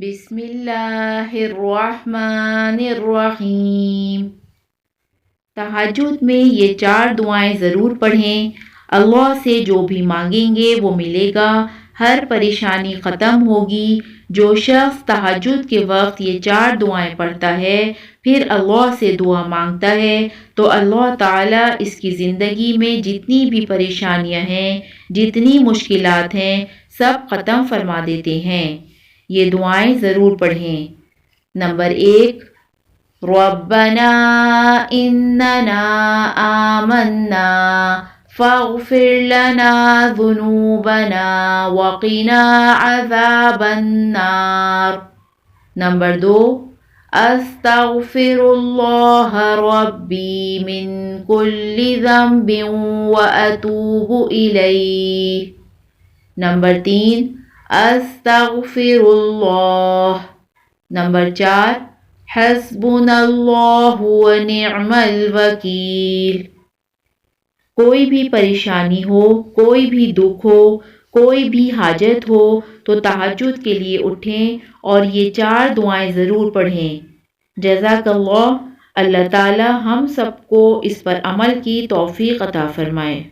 بسم اللہ الرحمن الرحیم۔ تہجد میں یہ 4 دعائیں ضرور پڑھیں۔ اللہ سے جو بھی مانگیں گے وہ ملے گا، ہر پریشانی ختم ہوگی۔ جو شخص تہجد کے وقت یہ 4 دعائیں پڑھتا ہے پھر اللہ سے دعا مانگتا ہے تو اللہ تعالیٰ اس کی زندگی میں جتنی بھی پریشانیاں ہیں، جتنی مشکلات ہیں، سب ختم فرما دیتے ہیں۔ یہ دعائیں ضرور پڑھیں۔ نمبر 1، ربنا اننا آمنا فاغفر لنا ذنوبنا وقنا عذاب النار۔ نمبر 2، استغفر اللہ ربی من کل ذنب واتوب الیہ۔ نمبر 3، استغفر اللہ۔ نمبر 4، حسبنا اللہ ونعم الوکیل۔ کوئی بھی پریشانی ہو، کوئی بھی دکھ ہو، کوئی بھی حاجت ہو تو تہجد کے لیے اٹھیں اور یہ 4 دعائیں ضرور پڑھیں۔ جزاک اللہ۔ اللہ تعالی ہم سب کو اس پر عمل کی توفیق عطا فرمائے۔